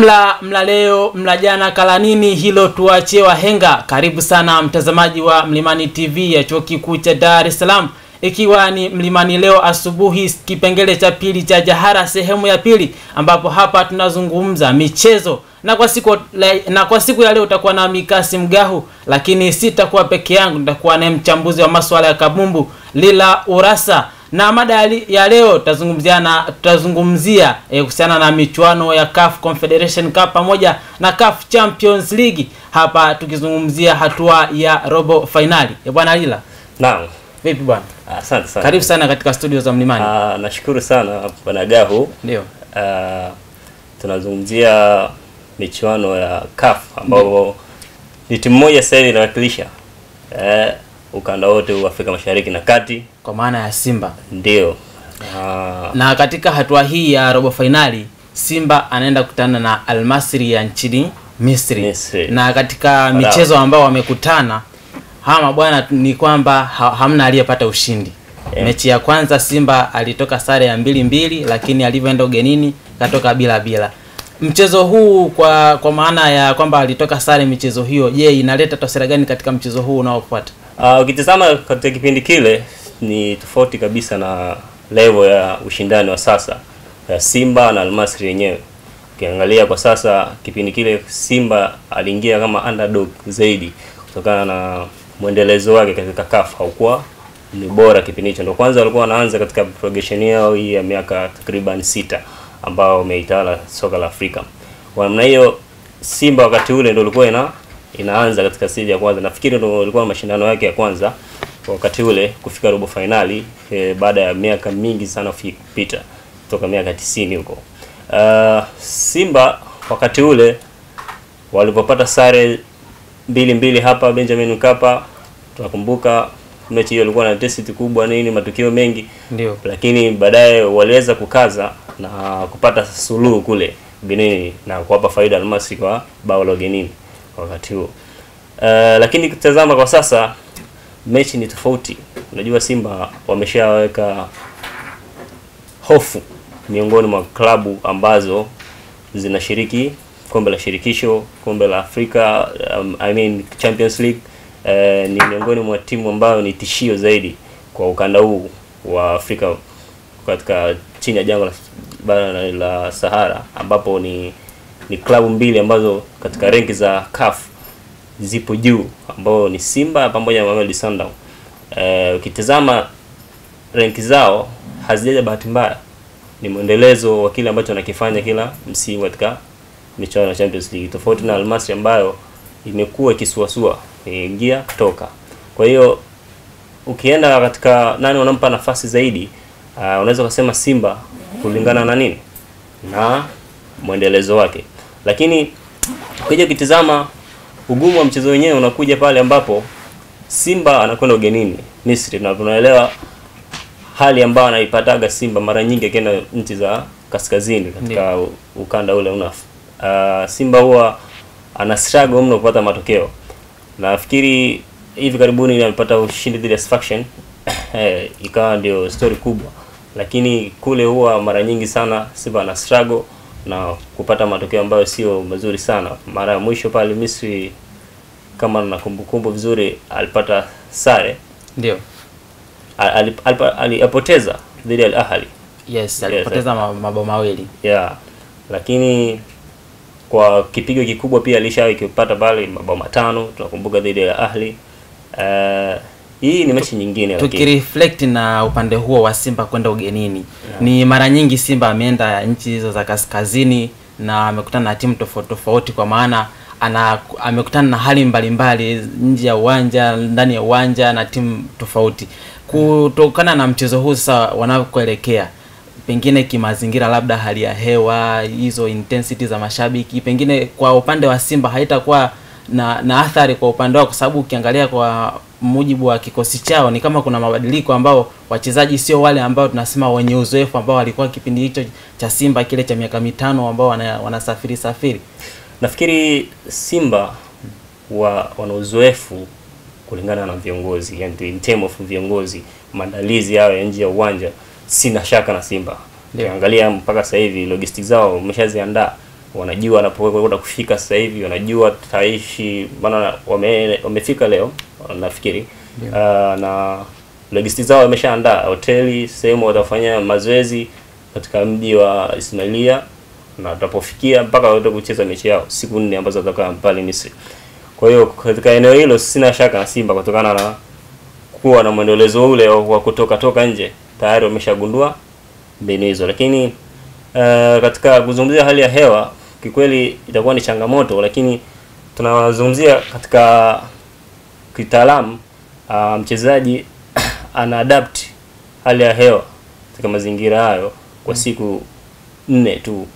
Mla leo, mla jana, kala nini, hilo tuachie wahenga. Karibu sana mtazamaji wa Mlimani TV ya Chuo Kikuu cha Dar es Salaam. Ikiwa ni Mlimani leo asubuhi, kipengele cha pili cha Jahara sehemu ya pili, ambapo hapa tunazungumza michezo. Na kwa siku ya leo utakuwa na Mikasi Mgahu, lakini sitakuwa peke yangu, nitakuwa na mchambuzi wa masuala ya kabumbu Lila Urasa. Na mada ya leo tutazungumzia kuhusiana na michuano ya CAF Confederation Cup pamoja na CAF Champions League, hapa tukizungumzia hatua ya robo finali. Bwana Lila. Naam. Vipi bwana? Asante sana. Karibu sana katika studio za Mlimani. Nashukuru sana bwana Gahu. Ndio. Tunazungumzia michuano ya CAF ambao ni timu moja sasa hivi inawakilisha ukanda wote wa Afrika Mashariki na Kati, kwa maana ya Simba. Ndio. Na katika hatua hii ya robo finali, Simba anaenda kukutana na Al Masry ya nchini Misri. Na katika michezo ambao wamekutana hama bwana, ni kwamba hamna aliyepata ushindi. Mechi ya kwanza Simba alitoka sare ya 2-2, lakini alivyoenda ugenini katoka bila. Mchezo huu kwa maana ya kwamba alitoka sare michezo hiyo, je, inaleta taswira gani katika mchezo huu unaofuata? Ukitazama katika kipindi kile ni tofauti kabisa na level ya ushindani wa sasa ya Simba na Al Masry yenyewe. Ukiangalia kwa sasa, kipindi kile Simba aliingia kama underdog zaidi kutokana na muendelezo wake katika CAF haukuwa ni bora kipindi hicho. Ndio kwanza walikuwa wanaanza katika progression yao hii ya miaka takriban 6 ambao umeitawala soka la Afrika. Kwa maana hiyo Simba wakati ule ndio ilikuwa inaanza katika stage ya kwanza. Nafikiri ndio ilikuwa mashindano yake ya kwanza wakati ule kufika robo finali baada ya miaka mingi sana kupita kutoka miaka 90 huko. Simba wakati ule walipopata sare 2-2 hapa Benjamin Mkapa, tunakumbuka mechi hiyo ilikuwa na intensity kubwa matukio mengi. Ndio. Lakini baadaye waliweza kukaza na kupata suluhu kule Benin na kuwapa faida Al Masry kwa bao la ugenini wakati huo. Lakini kutazama kwa sasa mechi ni tofauti. Unajua Simba wameshaweka hofu miongoni mwa klabu ambazo zinashiriki kombe la shirikisho, kombe la Afrika, Champions League. Ni miongoni mwa timu ambayo ni tishio zaidi kwa ukanda huu wa Afrika katika chini ya jangwa la Sahara, ambapo ni klabu mbili ambazo katika renki za CAF zipo juu, ambao ni Simba pamoja na Mamelodi Sundowns. Ukitazama renki zao hazijaja bahati mbaya, ni muendelezo wa kile ambacho wanakifanya kila msimu katika michuano ya Champions League, tofauti na Al Masry ambayo imekuwa ikisuasua, ingia kutoka. Kwa hiyo ukienda katika nani wanampa nafasi zaidi, unaweza kusema Simba kulingana na nini na muendelezo wake. Lakini ukija ukitazama ugumu wa mchezo wenyewe unakuja pale ambapo Simba anakwenda ugenini Misri, na tunaelewa hali ambayo anaipataga Simba mara nyingi akienda nchi za kaskazini katika ukanda ule Simba huwa ana struggle mno kupata matokeo. Nafikiri hivi karibuni alipata ushindi dhidi ya Sfaxien ikawa ndio story kubwa, lakini kule huwa mara nyingi sana Simba ana struggle na kupata matokeo ambayo sio mazuri sana. Mara ya mwisho pale Misri, kama na kumbukumbu vizuri, alipata sare. Ndio. Alipoteza dhidi ya Al Ahly. Yes, alipoteza mabao mawili. Yeah. Lakini kwa kipigo kikubwa pia alishawahi kupata pale mabao 5, tunakumbuka dhidi ya Al Ahly. Hii ni mechi nyingine, lakini tukireflect na upande huo wa Simba kwenda ugenini, ni mara nyingi Simba ameenda nchi hizo za kaskazini na amekutana na timu tofauti, kwa maana amekutana na hali mbalimbali nje ya uwanja, ndani ya uwanja, na timu tofauti. Kutokana na mchezo huu sasa wanakoelekea, pengine kimazingira, labda hali ya hewa, hizo intensity za mashabiki, pengine kwa upande wa Simba haitakuwa na athari kwa upande wao, kwa sababu ukiangalia kwa mujibu wa kikosi chao ni kama kuna mabadiliko, ambao wachezaji sio wale ambao tunasema wenye uzoefu ambao walikuwa kipindi hicho cha Simba kile cha miaka 5 ambao wanasafiri. Nafikiri Simba wana uzoefu kulingana na viongozi, yani in terms of viongozi, maandalizi yao ya nje ya uwanja, sina shaka na Simba. Ukiangalia mpaka sasa hivi logistics zao umeshaziandaa wanajua wanapokwenda kufika sasa hivi, wanajua tutaishi, maana wamefika leo nafikiri. Na logistics zao wameshaandaa hoteli, sehemu watafanya mazoezi katika mji wa Ismailia, na watapofikia mpaka waende kucheza mechi yao siku 4 ambazo watakaa pale Misri. Kwa hiyo katika eneo hilo sina shaka na Simba, kutokana na kuwa na mwendelezo ule wa kutoka nje, tayari wameshagundua mbinu hizo. Lakini katika kuzungumzia hali ya hewa, kikweli itakuwa ni changamoto, lakini tunazungumzia katika kitaalamu, mchezaji ana adapt hali ya hewa katika mazingira hayo kwa siku 4 tu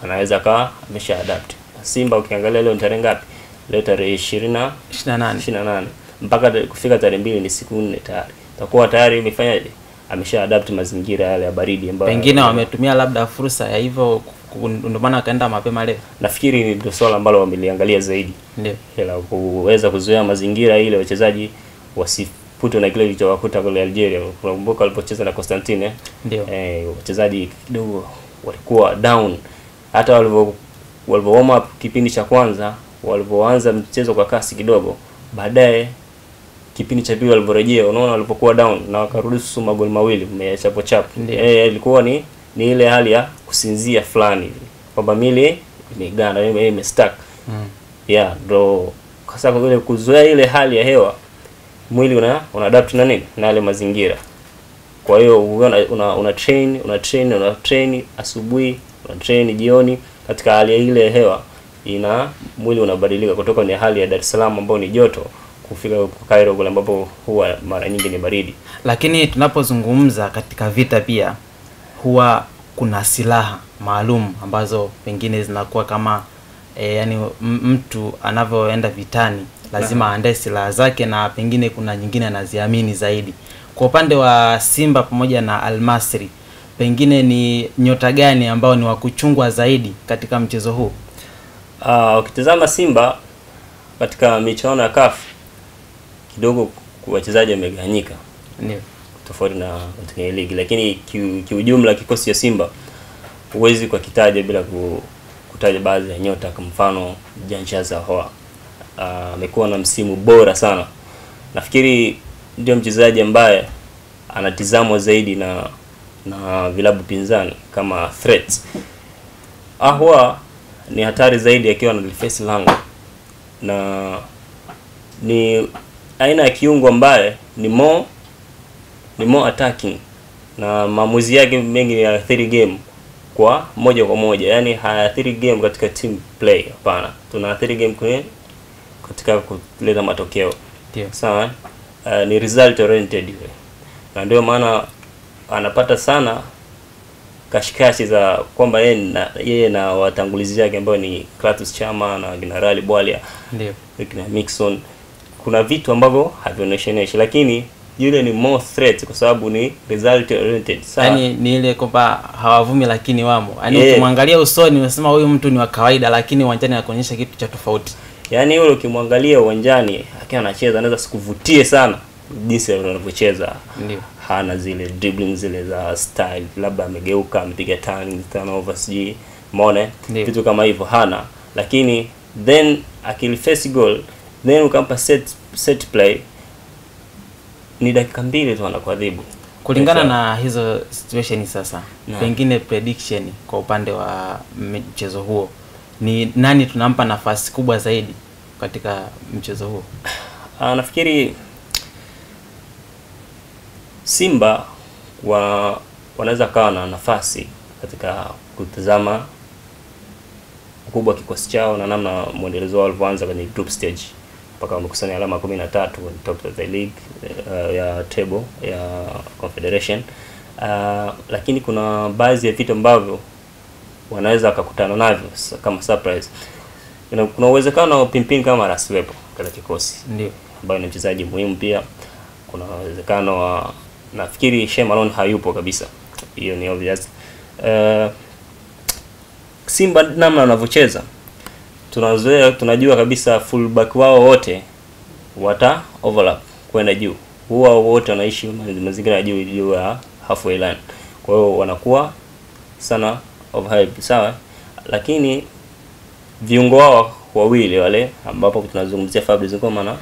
anaweza kaa amesha adapt. Simba ukiangalia leo ni tarehe ngapi? Leo tarehe 28 mpaka kufika tarehe 2 ni siku 4 tayari. Takuwa tayari imefanyaje? Amesha adapt mazingira yale ya baridi ambayo pengine wametumia labda fursa ya hivyo, ndio maana akaenda mapema leo. Nafikiri ndio swala ambalo wameliangalia zaidi. Ndio. Hela kuweza kuzoea mazingira ile, wachezaji wasiputwe na kile kilichowakuta kule Algeria. Unakumbuka walipocheza na Constantine? Ndio. Wachezaji kidogo walikuwa down. Hata walivyo warm up kipindi cha kwanza, walipoanza mchezo kwa kasi kidogo, baadaye kipindi cha pili waliporejea, unaona walipokuwa down na wakaruhusu magoli mawili chapo chapo. Ilikuwa ni ile hali ya kusinzia fulani, kwamba mili imeganda, imestuck. Yeah, ndo kwa sababu ile kuzoea ile hali ya hewa, mwili una adapt na nini na ile mazingira. Kwa hiyo una train asubuhi, una train jioni, katika hali ile hewa mwili unabadilika kutoka ni hali ya Dar es Salaam ambayo ni joto kufika Cairo kule ambapo huwa mara nyingi ni baridi. Lakini tunapozungumza katika vita pia huwa kuna silaha maalum ambazo pengine zinakuwa kama yani mtu anavyoenda vitani lazima aandae silaha zake, na pengine kuna nyingine anaziamini zaidi. Kwa upande wa Simba pamoja na Al Masry, pengine ni nyota gani ambao ni wa kuchungwa zaidi katika mchezo huu? Ukitazama Simba katika michuano ya CAF kidogo wachezaji wamegawanyika. Ndio. Tofauti na katika ligi, lakini kiujumla kikosi cha Simba huwezi kwa kitaja bila kutaja baadhi ya nyota, kwa mfano Jean Charles Ahoua. Amekuwa na msimu bora sana. Nafikiri ndio mchezaji ambaye anatizamwa zaidi na vilabu pinzani kama threats. Ahoua ni hatari zaidi akiwa na face lango, na ni aina ya kiungo ambaye ni more attacking, na maamuzi yake mengi ya athiri game kwa moja kwa moja, yani haathiri game katika team play. Hapana, tunaathiri game katika kuleta matokeo. Ndio. Sawa. Ni result oriented, na ndio maana anapata sana kashikashi za kwamba yeye na watangulizi yake ambao ni Kratos Chama na Generali Bwalia, ndio na Mixon, kuna vitu ambavyo havionyeshi, lakini yule ni more threat kwa sababu ni result oriented. Sawa, yani ni ile kwamba hawavumi lakini wamo. Yani ukimwangalia usoni unasema huyu mtu ni wa kawaida, lakini uwanjani anakuonyesha kitu cha tofauti. Yani yule ukimwangalia uwanjani akiwa anacheza anaweza sikuvutie sana jinsi anavyocheza. Ndio. Hana zile dribbling zile za style, labda amegeuka amepiga turnover siji umeona vitu kama hivyo hana, lakini then akiliface goal, then ukampa set play, ni dakika 2 tu anakuadhibu. Kulingana na hizo situation sasa, pengine prediction kwa upande wa mchezo huo, ni nani tunampa nafasi kubwa zaidi katika mchezo huo? Nafikiri Simba wanaweza kawa na nafasi katika kutazama ukubwa kikosi chao na namna mwendelezo wao ulivyoanza kwenye group stage mpaka wamekusanya alama 13 kwenye top of the league ya table ya Confederation. Lakini kuna baadhi ya vitu ambavyo wanaweza kukutana navyo kama surprise. Kuna uwezekano Pimpin kama rasiwepo katika kikosi, ndio ambaye ni mchezaji muhimu pia. Kuna uwezekano wa nafikiri Shemalon hayupo kabisa, hiyo ni obvious. Simba namna wanavyocheza tunajua kabisa fullback wao wote wata overlap kwenda juu, huwa wote wanaishi mazingira ya juu ya halfway line, kwa hiyo wanakuwa sana overhype. Sawa, lakini viungo wao wawili wale ambapo tunazungumzia Fabrice Ngoma na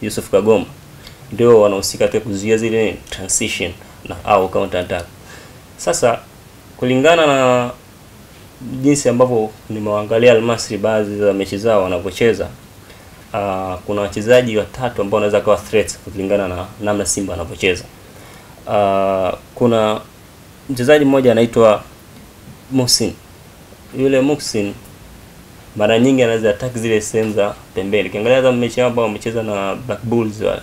Yusuf Kagoma ndio wanahusika katika kuzuia zile transition na au counter attack. Sasa kulingana na jinsi ambavyo nimewaangalia Al-Masry baadhi za mechi zao wanapocheza, kuna wachezaji watatu ambao wanaweza kuwa threats kulingana na namna Simba wanapocheza. Kuna mchezaji mmoja anaitwa Muhsin. Yule Muhsin mara nyingi anaweza attack zile sehemu za pembeni. Ukiangalia hata mechi ambao wamecheza na Black Bulls wale,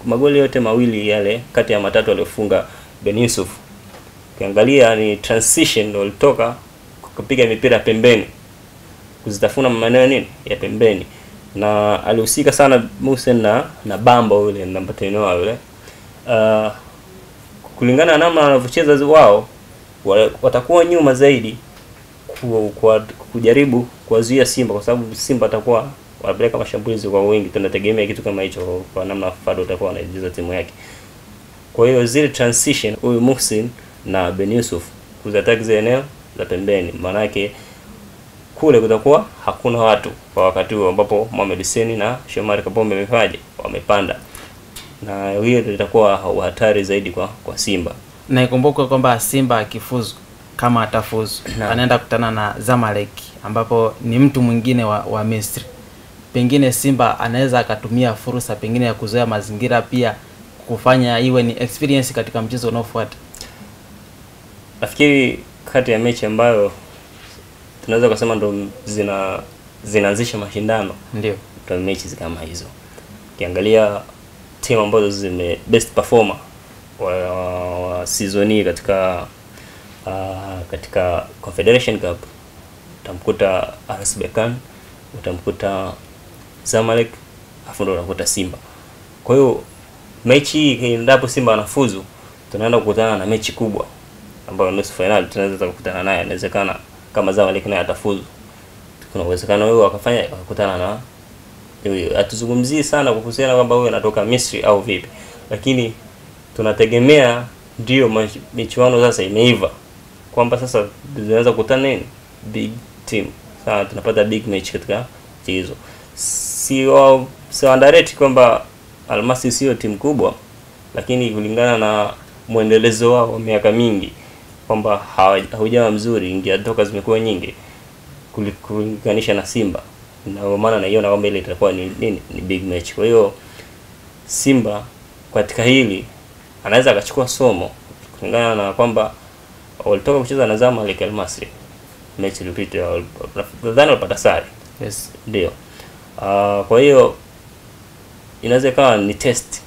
magoli yote mawili yale kati ya matatu aliyofunga Ben Yusuf, ukiangalia ni transition ndio alitoka kupiga mipira pembeni, kuzitafuna maeneo nini ya pembeni, na alihusika sana Muhsin na Bambo yule namba 10 wao yule. Kulingana na namna wanavyocheza wao, watakuwa nyuma zaidi kujaribu kuwazuia Simba, kwa sababu Simba atakuwa wanapeleka mashambulizi kwa wingi. Tunategemea kitu kama hicho kwa namna Fado atakuwa anaijiza timu yake. Kwa hiyo zile transition, huyu Muhsin na Ben Yusuf kuzataki zile eneo za pembeni, maana yake kule kutakuwa hakuna watu kwa wakati huo ambapo Mohamed Hussein na Shomari Kapombe wamepanda, na hiyo itakuwa hatari zaidi kwa Simba. Na ikumbuke kwamba Simba akifuzu, kama atafuzu, anaenda kukutana na Zamalek ambapo ni mtu mwingine wa Misri. Pengine Simba anaweza akatumia fursa pengine ya kuzoea mazingira, pia kufanya iwe ni experience katika mchezo unaofuata. Nafikiri kati ya mechi ambayo tunaweza kusema ndo zinaanzisha mashindano ndio mechi kama hizo. Ukiangalia timu ambazo zime best performer wa season hii katika Confederation Cup, utamkuta RS Berkane, utamkuta Zamalek, afu ndo unakuta Simba. Kwa hiyo mechi hii endapo Simba anafuzu, tunaenda kukutana na mechi kubwa ambayo nusu finali tunaweza kukutana naye. Inawezekana kama Zamalek naye atafuzu, kuna uwezekano wewe wakakutana na huyo. Hatuzungumzii sana kuhusiana kwamba wewe anatoka Misri au vipi, lakini tunategemea ndio michuano sasa imeiva kwamba sasa tunaweza kukutana nini big team. Sasa tunapata big match katika hizo. Sio underrate kwamba Al-Masry sio timu kubwa, lakini kulingana na muendelezo wao wa miaka mingi kwamba haujawa mzuri, ingetoka zimekuwa nyingi kulinganisha na Simba, na maana naiona kwamba ile itakuwa ni big match. Kwa hiyo Simba katika hili anaweza akachukua somo kulingana na kwamba walitoka kucheza na Zamalek Al-Masry mechi iliyopita, nadhani walipata sare. Yes, ndio. Kwa hiyo inaweza kuwa ni test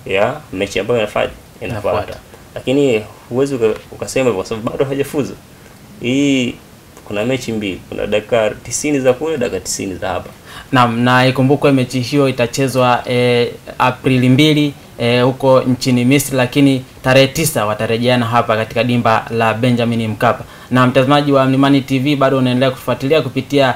ya mechi ambayo inafuata, lakini huwezi ukasema kwa sababu bado hajafuzu. Hii kuna mechi mbili, kuna dakika 90 za kule, dakika 90 za hapa. Naam, na ikumbukwe mechi hiyo itachezwa Aprili 2 huko nchini Misri, lakini tarehe 9 watarejeana hapa katika dimba la Benjamin Mkapa. Na mtazamaji wa Mlimani TV, bado unaendelea kufuatilia kupitia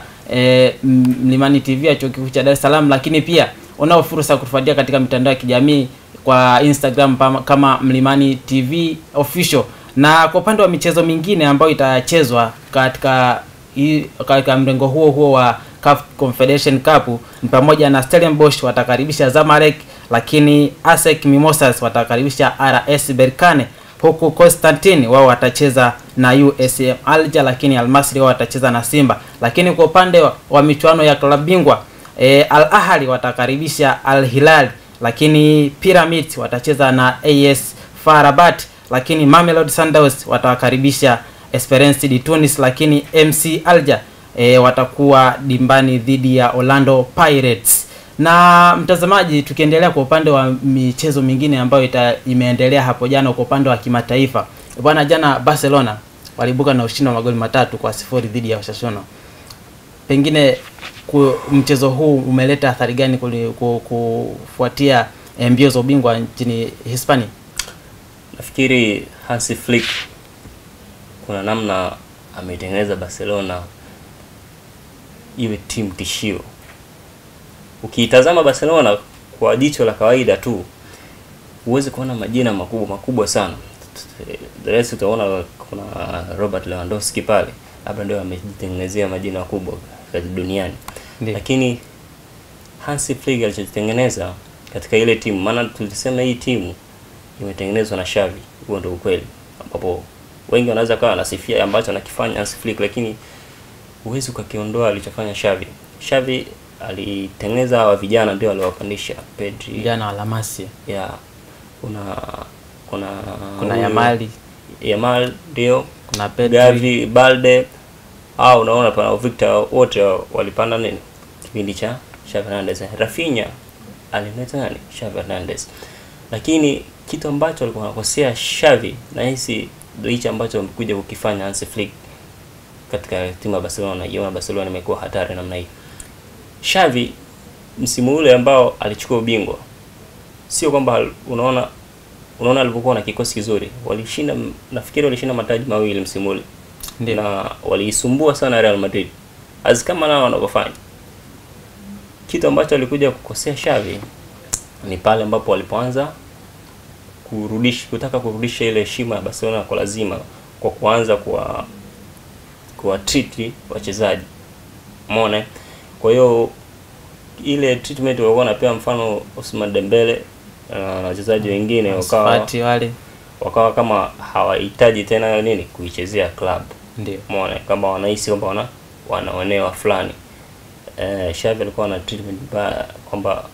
Mlimani TV ya Chuo Kikuu cha Dar es Salaam, lakini pia unao fursa kutufuatilia katika mitandao ya kijamii kwa Instagram kama Mlimani TV official. Na kwa upande wa michezo mingine ambayo itachezwa katika mrengo huo wa CAF Confederation Cup ni pamoja na Stellenbosch watakaribisha Zamalek, lakini ASEC Mimosas watakaribisha RS Berkane, huku Constantine wao watacheza na USM Alger, lakini Al-Masry wao watacheza na Simba. Lakini kwa upande wa michuano ya klabu bingwa, Al Ahly watakaribisha Al Hilal, lakini Pyramids watacheza na AS FAR Rabat, lakini Mamelodi Sundowns watakaribisha Esperance de Tunis, lakini MC Alger watakuwa dimbani dhidi ya Orlando Pirates. Na mtazamaji, tukiendelea kwa upande wa michezo mingine ambayo imeendelea hapo jana kwa upande wa kimataifa. Bwana, jana Barcelona walibuka na ushindi wa magoli 3-0 dhidi ya Osasuna. Pengine mchezo huu umeleta athari gani kufuatia mbio za ubingwa nchini Hispania? Nafikiri Hansi Flick kuna namna ametengeneza Barcelona iwe timu tishio. Ukiitazama Barcelona kwa jicho la kawaida tu, huwezi kuona majina makubwa sana. The rest utaona kuna Robert Lewandowski pale, labda ndio amejitengenezea majina makubwa duniani. Ndiyo. Lakini Hansi Flick alichotengeneza katika ile timu, maana tulisema hii timu imetengenezwa na Xavi, huo ndio ukweli, ambapo wengi wanaweza kawa wanasifia ambacho anakifanya Hansi Flick, lakini huwezi ukakiondoa alichofanya Xavi. Xavi alitengeneza hawa vijana, ndio aliwapandisha Pedri, vijana wa La Masia. ya kuna Yamal ndio, kuna Pedri, Gavi, Balde, au unaona pana Victor, wote walipanda nini kipindi cha Xavi Hernandez. Rafinha alimleta nani? Xavi Hernandez. Lakini kitu ambacho alikuwa anakosea Xavi, na hisi ndio hicho ambacho amekuja kukifanya Hansi Flick katika timu ya Barcelona. Yona Barcelona imekuwa hatari namna hii. Xavi msimu ule ambao alichukua ubingwa, sio kwamba unaona alipokuwa na kikosi kizuri, walishinda, nafikiri walishinda mataji mawili msimu ule. Na waliisumbua sana Real Madrid, kama nao wanavyofanya. Kitu ambacho alikuja kukosea Xavi ni pale ambapo walipoanza kutaka kurudisha ile heshima ya Barcelona kwa lazima, kwa kuanza kwa treat wachezaji. Umeona? Kwa hiyo ile treatment walikuwa wanapewa, mfano Ousmane Dembele na wachezaji wengine wakawa kama hawahitaji tena nini kuichezea club. Ndio. Umeona? Kama wanahisi kwamba wanaonewa fulani. Xavi alikuwa na treatment mbaya kwamba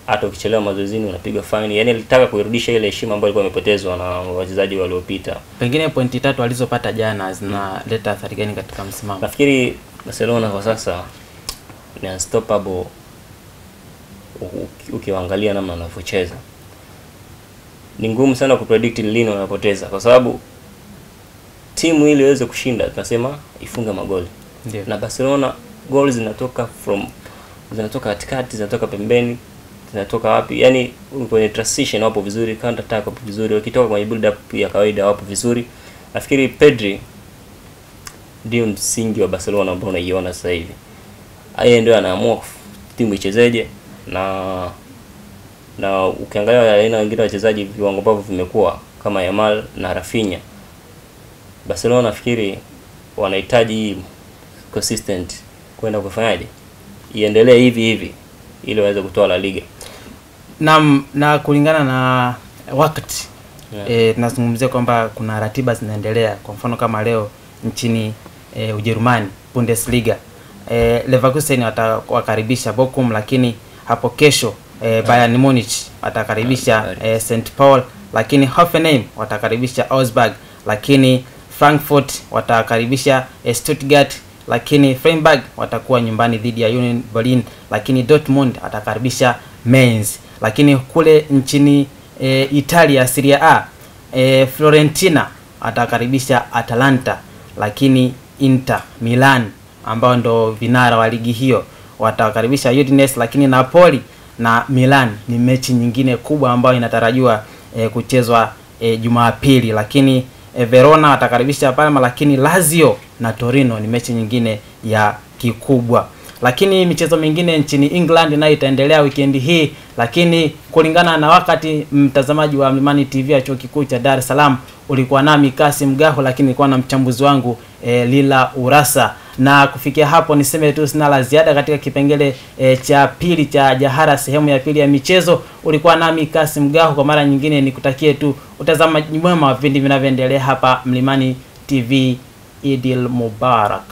hata ukichelewa mazoezini unapigwa fine. Yaani alitaka kuirudisha ile heshima ambayo ilikuwa imepotezwa na wachezaji waliopita. Pengine pointi 3 alizopata jana zinaleta athari gani katika msimamo? Nafikiri Barcelona kwa sasa ni unstoppable ukiangalia namna wanavyocheza. Ni ngumu sana kupredict lini wanapoteza, kwa sababu timu ili iweze kushinda tunasema ifunge magoli. Ndiyo. Na Barcelona goals zinatoka katikati, zinatoka pembeni, zinatoka wapi? Yaani kwenye transition wapo vizuri, counter attack wapo vizuri, wakitoka kwenye build up ya kawaida wapo vizuri. Nafikiri Pedri ndio msingi wa Barcelona ambao unaiona sasa hivi. Yeye ndio anaamua timu ichezeje, na ukiangalia aina wengine wachezaji viwango ambavyo vimekuwa kama Yamal na Rafinha, Barcelona nafikiri wanahitaji consistent kwenda kufanyaje, iendelee hivi ili waweze kutoa La Liga. Na kulingana na wakati tunazungumzia kwamba kuna ratiba zinaendelea. Kwa mfano kama leo nchini Ujerumani, Bundesliga, Leverkusen watawakaribisha Bochum, lakini hapo kesho Bayern Munich watakaribisha St. Paul, lakini Hoffenheim watakaribisha Augsburg, lakini Frankfurt watakaribisha Stuttgart, lakini Freiburg watakuwa nyumbani dhidi ya Union Berlin, lakini Dortmund watakaribisha Mainz. Lakini kule nchini Italia Serie A, Fiorentina watakaribisha Atalanta, lakini Inter Milan ambao ndo vinara wa ligi hiyo watakaribisha Udinese, lakini Napoli na Milan ni mechi nyingine kubwa ambayo inatarajiwa kuchezwa Jumapili. Lakini Verona watakaribisha Parma, lakini Lazio na Torino ni mechi nyingine ya kikubwa. Lakini michezo mingine nchini England nayo itaendelea weekend hii, lakini kulingana na wakati, mtazamaji wa Mlimani TV ya Chuo Kikuu cha Dar es Salaam, ulikuwa nami Kasim Gaho, lakini nilikuwa na mchambuzi wangu Lila Urasa. Na kufikia hapo niseme tu sina la ziada katika kipengele cha pili cha Jahara sehemu ya pili ya michezo. Ulikuwa nami Kasim Gaho. Kwa mara nyingine nikutakie tu utazamaji mwema wa vipindi vinavyoendelea hapa Mlimani TV. Idil Mubarak.